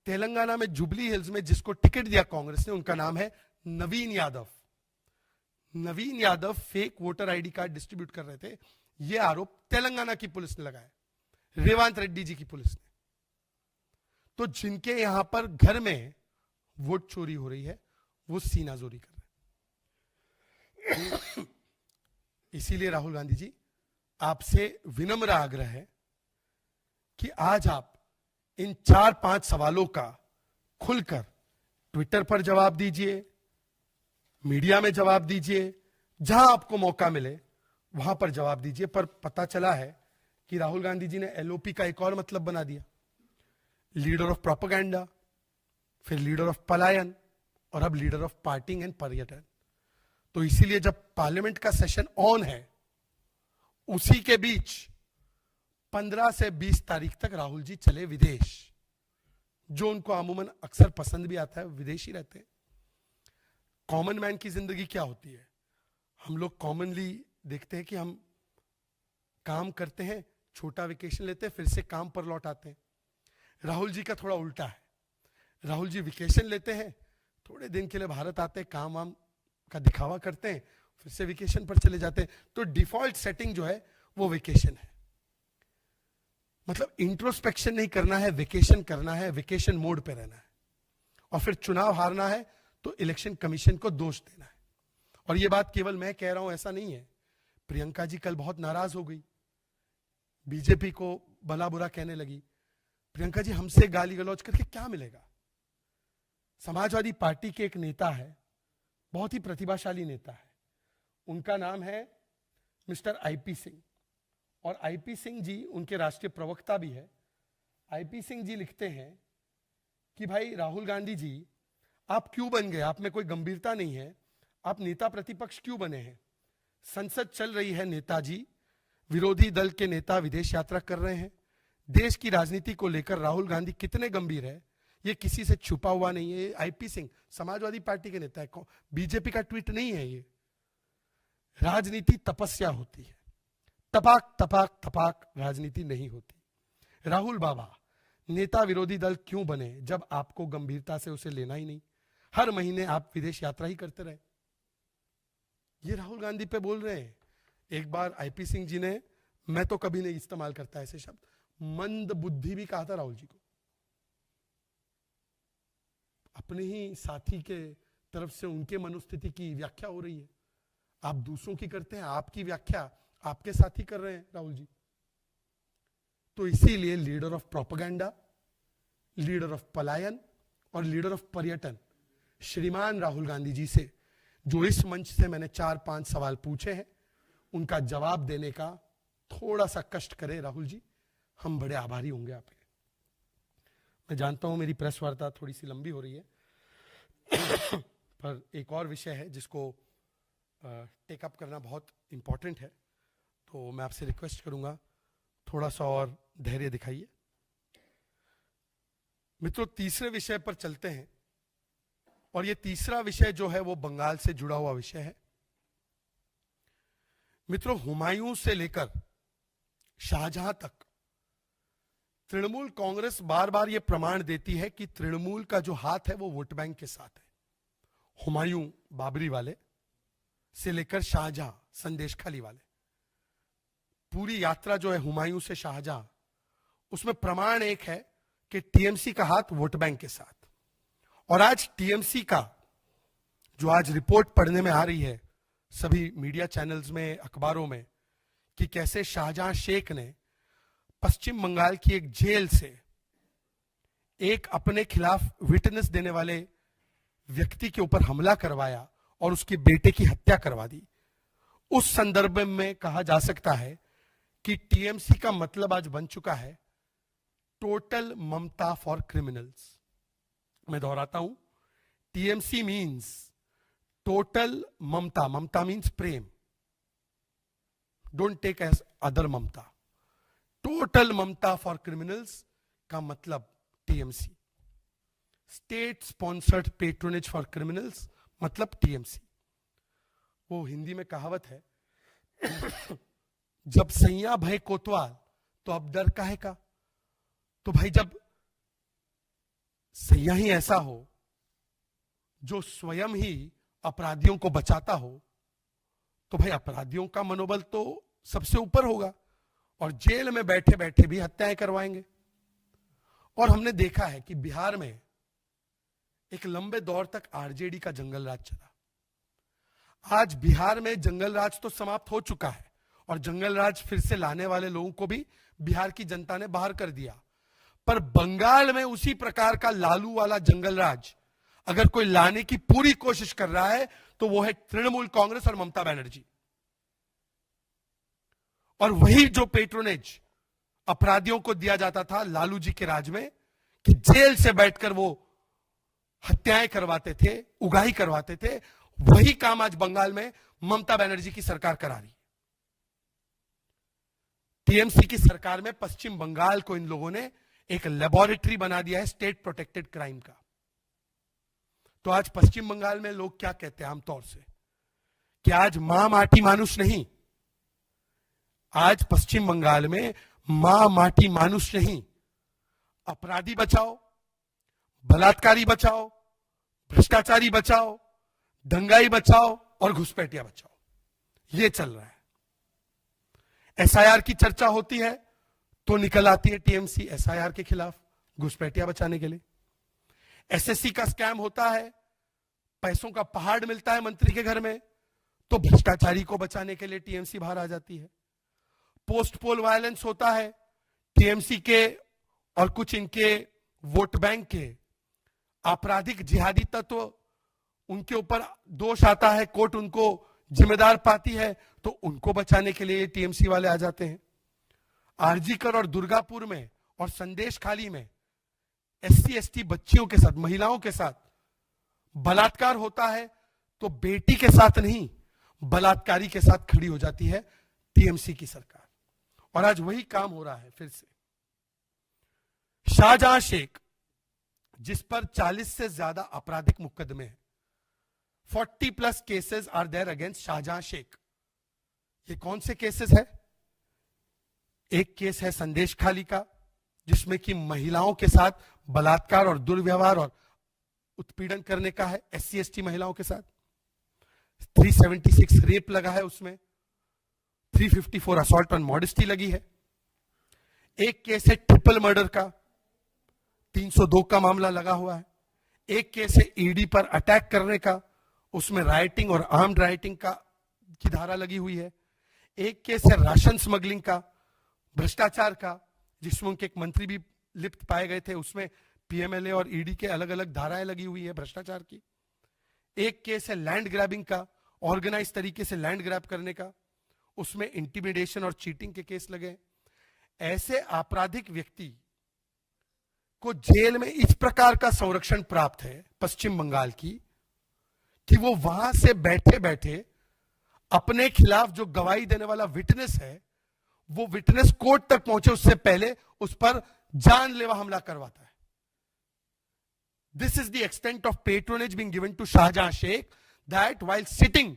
तेलंगाना में जुबली हिल्स में जिसको टिकट दिया कांग्रेस ने, उनका नाम है Naveen Yadav fake voter ID card distribute कर रहे थे, यह आरोप तेलंगाना की पुलिस ने लगाया, रेवांत रेड्डी जी की पुलिस ने। तो जिनके यहां पर घर में वोट चोरी हो रही है वो सीनाजोरी कर रहे हैं। इसीलिए राहुल गांधी जी, आपसे विनम्र आग्रह है कि आज आप इन 4-5 सवालों का खुलकर ट्विटर पर जवाब दीजिए, मीडिया में जवाब दीजिए, जहां आपको मौका मिले वहां पर जवाब दीजिए। पर पता चला है कि राहुल गांधी जी ने एलओपी का एक और मतलब बना दिया, लीडर ऑफ प्रोपेगेंडा, फिर लीडर ऑफ पलायन, और अब लीडर ऑफ पार्टिंग एंड पर्यटन। तो इसीलिए जब पार्लियामेंट का सेशन ऑन है, उसी के बीच 15 से 20 तारीख तक राहुल जी चले विदेश, जो उनको अमूमन अक्सर पसंद भी आता है, विदेश ही रहते हैं। कॉमन मैन की जिंदगी क्या होती है? हम लोग कॉमनली देखते हैं कि हम काम करते हैं, छोटा वेकेशन लेते हैं, फिर से काम पर लौट आते हैं। राहुल जी का थोड़ा उल्टा है, राहुल जी वेकेशन लेते हैं, थोड़े दिन के लिए भारत आते हैं, काम वाम का दिखावा करते हैं, फिर से वेकेशन पर चले जाते हैं। तो डिफॉल्ट सेटिंग जो है वो वेकेशन है। मतलब इंट्रोस्पेक्शन नहीं करना है, वेकेशन करना है, वेकेशन मोड पे रहना है, और फिर चुनाव हारना है तो इलेक्शन कमीशन को दोष देना है। और ये बात केवल मैं कह रहा हूं ऐसा नहीं है, प्रियंका जी कल बहुत नाराज हो गई, बीजेपी को भला बुरा कहने लगी। प्रियंका जी, हमसे गाली गलौज करके क्या मिलेगा? समाजवादी पार्टी के एक नेता है, बहुत ही प्रतिभाशाली नेता है, उनका नाम है मिस्टर आईपी सिंह, और आईपी सिंह जी उनके राष्ट्रीय प्रवक्ता भी है। आईपी सिंह जी लिखते हैं कि भाई राहुल गांधी जी, आप क्यों बन गए? आप में कोई गंभीरता नहीं है, आप नेता प्रतिपक्ष क्यों बने हैं? संसद चल रही है नेताजी, विरोधी दल के नेता विदेश यात्रा कर रहे हैं, देश की राजनीति को लेकर राहुल गांधी कितने गंभीर है, ये किसी से छुपा हुआ नहीं है। आईपी सिंह समाजवादी पार्टी के नेता है, बीजेपी का ट्वीट नहीं है ये। राजनीति तपस्या होती है, तपाक तपाक तपाक राजनीति नहीं होती। राहुल बाबा, नेता विरोधी दल क्यों बने जब आपको गंभीरता से उसे लेना ही नहीं? हर महीने आप विदेश यात्रा ही करते रहे। ये राहुल गांधी पे बोल रहे हैं। एक बार आईपी सिंह जी ने, मैं तो कभी नहीं इस्तेमाल करता ऐसे शब्द, मंद बुद्धि भी कहा था राहुल जी को। अपने ही साथी के तरफ से उनके मनोस्थिति की व्याख्या हो रही है, आप दूसरों की करते हैं, आपकी व्याख्या आपके साथी कर रहे हैं राहुल जी। तो इसीलिए leader of propaganda, leader of पलायन और लीडर ऑफ पर्यटन श्रीमान राहुल गांधी जी से, जो इस मंच से मैंने 4-5 सवाल पूछे हैं, उनका जवाब देने का थोड़ा सा कष्ट करें राहुल जी, हम बड़े आभारी होंगे आपके। मैं जानता हूं मेरी प्रेस वार्ता थोड़ी सी लंबी हो रही है, पर एक और विषय है जिसको टेकअप करना बहुत इंपॉर्टेंट है, तो मैं आपसे रिक्वेस्ट करूंगा थोड़ा सा और धैर्य दिखाइए। मित्रों, तीसरे विषय पर चलते हैं, और ये तीसरा विषय जो है वो बंगाल से जुड़ा हुआ विषय है। मित्रों, हुमायूं से लेकर शाहजहां तक तृणमूल कांग्रेस बार बार ये प्रमाण देती है कि तृणमूल का जो हाथ है वो वोट बैंक के साथ है। हुमायूं बाबरी वाले से लेकर शाहजहां संदेशखाली वाले, पूरी यात्रा जो है हुमायूं से शाहजहां, उसमें प्रमाण एक है कि टीएमसी का हाथ वोट बैंक के साथ। और आज टीएमसी का जो आज रिपोर्ट पढ़ने में आ रही है सभी मीडिया चैनल्स में, अखबारों में, कि कैसे शाहजहां शेख ने पश्चिम बंगाल की एक जेल से एक अपने खिलाफ विटनेस देने वाले व्यक्ति के ऊपर हमला करवाया और उसके बेटे की हत्या करवा दी। उस संदर्भ में कहा जा सकता है कि टीएमसी का मतलब आज बन चुका है टोटल ममता फॉर क्रिमिनल्स। मैं दोहराता हूं, टीएमसी मीन्स टोटल ममता, ममता मीन्स प्रेम, don't take as other Mamata, total Mamata for criminals का मतलब TMC, state sponsored patronage for criminals मतलब टीएमसी। वो हिंदी में कहावत है, जब सैया भय कोतवाल तो अब डर काहे का। तो भाई, जब सैया ही ऐसा हो जो स्वयं ही अपराधियों को बचाता हो, तो भाई अपराधियों का मनोबल तो सबसे ऊपर होगा और जेल में बैठे बैठे भी हत्याएं करवाएंगे। और हमने देखा है कि बिहार में एक लंबे दौर तक आरजेडी का जंगल राज चला। आज बिहार में जंगल राज तो समाप्त हो चुका है और जंगल राज फिर से लाने वाले लोगों को भी बिहार की जनता ने बाहर कर दिया। पर बंगाल में उसी प्रकार का लालू वाला जंगल राज अगर कोई लाने की पूरी कोशिश कर रहा है तो वो है तृणमूल कांग्रेस और ममता बनर्जी। और वही जो पेट्रोनेज अपराधियों को दिया जाता था लालू जी के राज में, कि जेल से बैठकर वो हत्याएं करवाते थे, उगाही करवाते थे, वही काम आज बंगाल में ममता बनर्जी की सरकार करा रही है। टीएमसी की सरकार में पश्चिम बंगाल को इन लोगों ने एक लेबोरेटरी बना दिया है स्टेट प्रोटेक्टेड क्राइम का। तो आज पश्चिम बंगाल में लोग क्या कहते हैं आमतौर से, कि आज मां माटी मानुष नहीं, आज पश्चिम बंगाल में मां माटी मानुष नहीं, अपराधी बचाओ, बलात्कारी बचाओ, भ्रष्टाचारी बचाओ, दंगाई बचाओ और घुसपैठिया बचाओ, ये चल रहा है। एसआईआर की चर्चा होती है तो निकल आती है टीएमसी एसआईआर के खिलाफ घुसपैठिया बचाने के लिए। एसएससी का स्कैम होता है, पैसों का पहाड़ मिलता है मंत्री के घर में, तो भ्रष्टाचारी को बचाने के लिए टीएमसी बाहर आ जाती है। पोस्ट पोल वायलेंस होता है, टीएमसी के और कुछ इनके वोट बैंक के आपराधिक जिहादी तत्व, उनके ऊपर दोष आता है, कोर्ट उनको जिम्मेदार पाती है, तो उनको बचाने के लिए टीएमसी वाले आ जाते हैं। आरजीकर और दुर्गापुर में और संदेश खाली में एससी एसटी बच्चियों के साथ, महिलाओं के साथ बलात्कार होता है, तो बेटी के साथ नहीं बलात्कारी के साथ खड़ी हो जाती है टीएमसी की सरकार। और आज वही काम हो रहा है फिर से। शाहजहां शेख, जिस पर 40 से ज्यादा आपराधिक मुकदमे हैं, 40+ cases are there against Shahjahan Sheikh. ये कौन से केसेस है? एक केस है संदेश खाली का, जिसमें कि महिलाओं के साथ बलात्कार और दुर्व्यवहार और उत्पीड़न करने का है, एससी एसटी महिलाओं के साथ। 376 रेप लगा है उसमें, 354 असॉल्ट ऑन मॉडेस्टी लगी है। एक केस है ट्रिपल मर्डर का, 302 का मामला लगा हुआ है। एक केस है ईडी पर अटैक करने का, उसमें राइटिंग और आर्म्ड राइटिंग का की धारा लगी हुई है। एक केस है राशन स्मगलिंग का, भ्रष्टाचार का, जिसमें उनके एक मंत्री भी लिप्त पाए गए थे, उसमें पीएमएलए और ईडी के अलग अलग धाराएं लगी हुई है भ्रष्टाचार की। एक केस है लैंड ग्रैबिंग का, ऑर्गेनाइज तरीके से लैंड ग्रैब करने का, उसमें इंटिमिडेशन और चीटिंग के केस लगे। ऐसे आपराधिक व्यक्ति को जेल में इस प्रकार का संरक्षण प्राप्त है पश्चिम बंगाल की, कि वो वहां से बैठे बैठे अपने खिलाफ जो गवाही देने वाला विटनेस है, वो विटनेस कोर्ट तक पहुंचे उससे पहले उस पर जानलेवा हमला करवाता है। This is the extent of patronage being given to Shahjahan Sheikh, that while sitting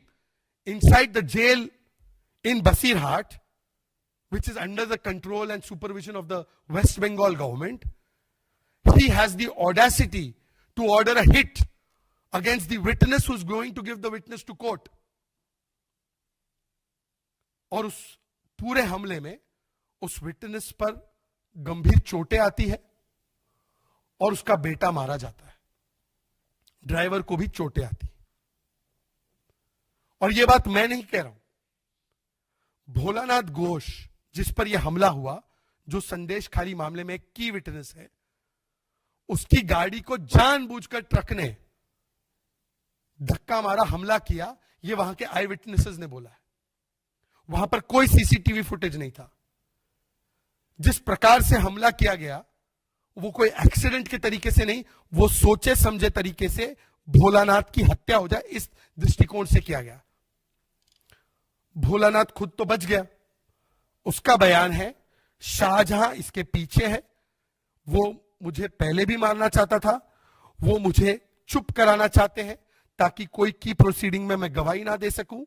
inside the jail in Basirhat, which is under the control and supervision of the West Bengal government, he has the audacity to order a hit against the witness who is going to give the witness to court. और उस पूरे हमले में उस witness पर गंभीर चोटें आती है और उसका बेटा मारा जाता है, ड्राइवर को भी चोटें आती। और यह बात मैं नहीं कह रहा हूं, भोलानाथ घोष जिस पर यह हमला हुआ, जो संदेश खाली मामले में एक की विटनेस है, उसकी गाड़ी को जानबूझकर ट्रक ने धक्का मारा, हमला किया, यह वहां के आई विटनेसेस ने बोला है। वहां पर कोई सीसीटीवी फुटेज नहीं था। जिस प्रकार से हमला किया गया वो कोई एक्सीडेंट के तरीके से नहीं, वो सोचे समझे तरीके से भोलानाथ की हत्या हो जाए इस दृष्टिकोण से किया गया। भोलानाथ खुद तो बच गया, उसका बयान है शाहजहां इसके पीछे है, वो मुझे पहले भी मारना चाहता था, वो मुझे चुप कराना चाहते हैं ताकि कोई की प्रोसीडिंग में मैं गवाही ना दे सकूं,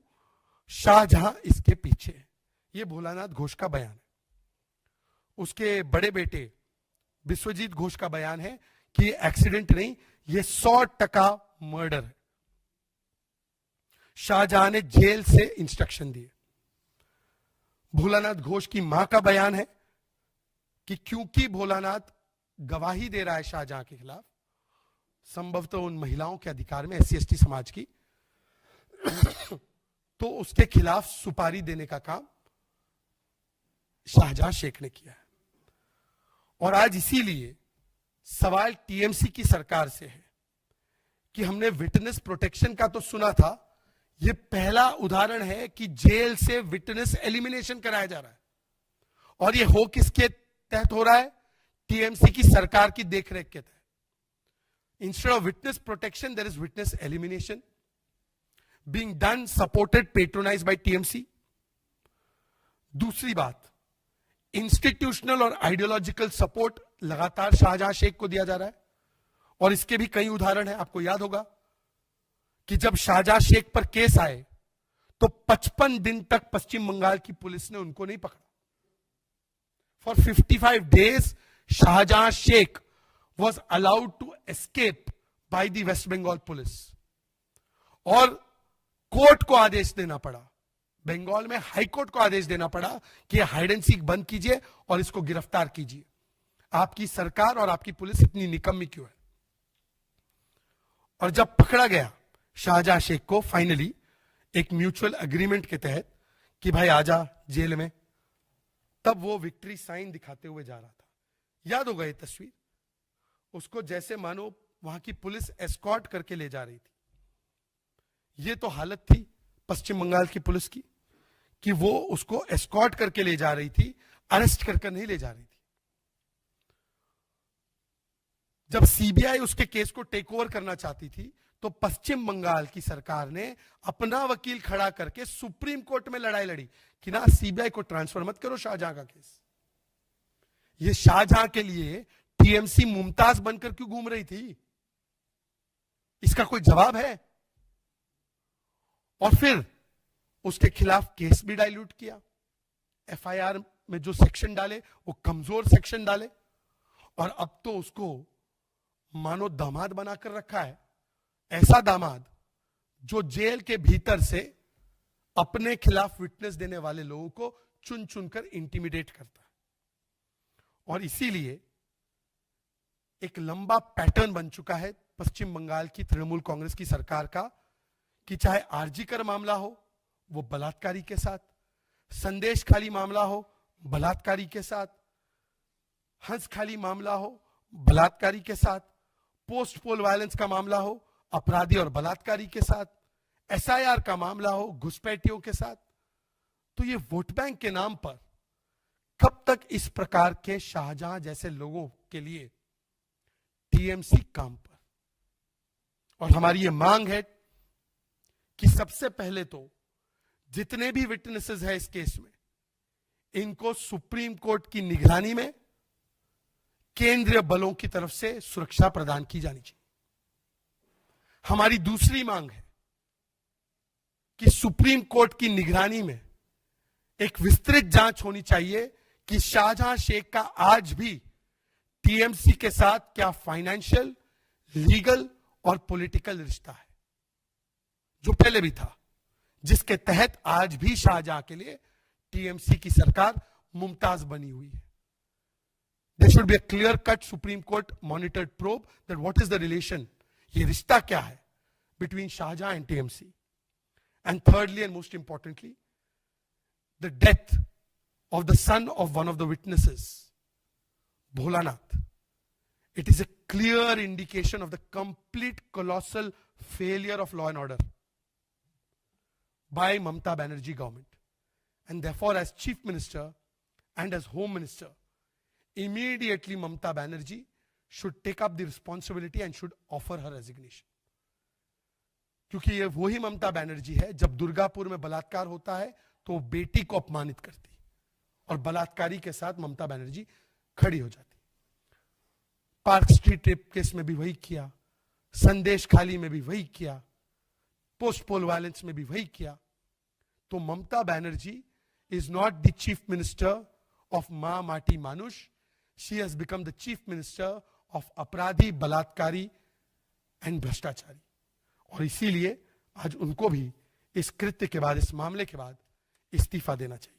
शाहजहां इसके पीछे है। ये भोलानाथ घोष का बयान है। उसके बड़े बेटे विश्वजीत घोष का बयान है कि ये एक्सीडेंट नहीं, ये 100% मर्डर है। शाहजहां ने जेल से इंस्ट्रक्शन दिए। भोलानाथ घोष की मां का बयान है कि क्योंकि भोलानाथ गवाही दे रहा है शाहजहां के खिलाफ, संभवतः उन महिलाओं के अधिकार में, SC ST समाज की, तो उसके खिलाफ सुपारी देने का काम शाहजहां शेख ने किया है। और आज इसीलिए सवाल TMC की सरकार से है कि हमने विटनेस प्रोटेक्शन का तो सुना था, यह पहला उदाहरण है कि जेल से विटनेस एलिमिनेशन कराया जा रहा है। और यह हो किसके तहत हो रहा है? TMC की सरकार की देखरेख के तहत। Instead of witness protection, there is witness elimination being done, supported, patronized by TMC. दूसरी बात, इंस्टीट्यूशनल और आइडियोलॉजिकल सपोर्ट लगातार शाहजहां शेख को दिया जा रहा है। और इसके भी कई उदाहरण हैं। आपको याद होगा कि जब शाहजहां शेख पर केस आए तो 55 दिन तक पश्चिम बंगाल की पुलिस ने उनको नहीं पकड़ा। For 55 days Shahjahan Sheikh was allowed to escape by the West Bengal police. और कोर्ट को आदेश देना पड़ा, बंगाल में हाई कोर्ट को आदेश देना पड़ा कि हाइड एंड सीक बंद कीजिए और इसको गिरफ्तार कीजिए। आपकी सरकार और आपकी पुलिस इतनी निकम्मी क्यों है? और जब पकड़ा गया शाहजहां शेख को फाइनली एक म्यूचुअल एग्रीमेंट के तहत कि भाई आजा जेल में, तब वो विक्ट्री साइन दिखाते हुए जा रहा था। याद होगा ये तस्वीर, उसको जैसे मानो वहां की पुलिस एस्कॉर्ट करके ले जा रही थी। ये तो हालत थी पश्चिम बंगाल की पुलिस की कि वो उसको एस्कॉर्ट करके ले जा रही थी, अरेस्ट करके नहीं ले जा रही थी। जब CBI उसके केस को टेक ओवर करना चाहती थी तो पश्चिम बंगाल की सरकार ने अपना वकील खड़ा करके सुप्रीम कोर्ट में लड़ाई लड़ी कि ना CBI को ट्रांसफर मत करो शाहजहां का केस। ये शाहजहां के लिए TMC मुमताज बनकर क्यों घूम रही थी? इसका कोई जवाब है? और फिर उसके खिलाफ केस भी डाइल्यूट किया। FIR में जो सेक्शन डाले वो कमजोर सेक्शन डाले, और अब तो उसको मानो दामाद बनाकर रखा है। ऐसा दामाद जो जेल के भीतर से अपने खिलाफ विटनेस देने वाले लोगों को चुन चुनकर इंटिमिडेट करता है। और इसीलिए एक लंबा पैटर्न बन चुका है पश्चिम बंगाल की तृणमूल कांग्रेस की सरकार का कि चाहे आरजीकर मामला हो वो बलात्कारी के साथ, संदेश खाली मामला हो बलात्कारी के साथ, हंस खाली मामला हो बलात्कारी के साथ, पोस्ट पोल वायलेंस का मामला हो अपराधी और बलात्कारी के साथ, SIR का मामला हो घुसपैठियों के साथ। तो ये वोट बैंक के नाम पर कब तक इस प्रकार के शाहजहां जैसे लोगों के लिए TMC काम पर? और हमारी ये मांग है कि सबसे पहले तो जितने भी विटनेसेस हैं इस केस में, इनको सुप्रीम कोर्ट की निगरानी में केंद्रीय बलों की तरफ से सुरक्षा प्रदान की जानी चाहिए। हमारी दूसरी मांग है कि सुप्रीम कोर्ट की निगरानी में एक विस्तृत जांच होनी चाहिए कि शाहजहां शेख का आज भी TMC के साथ क्या फाइनेंशियल, लीगल और पॉलिटिकल रिश्ता है, जो पहले भी था, जिसके तहत आज भी शाहजहां के लिए TMC की सरकार मुमताज बनी हुई है। There should be a clear-cut Supreme Court monitored probe that what is the relation, ये रिश्ता क्या है between Shahjahan and TMC. And thirdly and most importantly, the death of the son of one of the witnesses, Bholanath. It is a clear indication of the complete colossal failure of law and order by Mamata Banerjee government. And therefore, as Chief Minister and as Home Minister, immediately Mamata Banerjee should take up the responsibility and should offer her resignation. क्योंकि ये वही ममता बनर्जी है, जब दुर्गापुर में बलात्कार होता है तो वो बेटी को अपमानित करती और बलात्कारी के साथ ममता बनर्जी खड़ी हो जाती। पार्क स्ट्रीट रेप केस में भी वही किया, संदेश खाली में भी वही किया, पोस्ट पोल वायलेंस में भी वही किया। तो Mamata Banerjee is not the chief minister of Ma Mati Manush. She has become the chief minister of Apradhi, Balatkari and Bhrashtachari. और इसीलिए आज उनको भी इस कृत्य के बाद, इस मामले के बाद इस्तीफा देना चाहिए।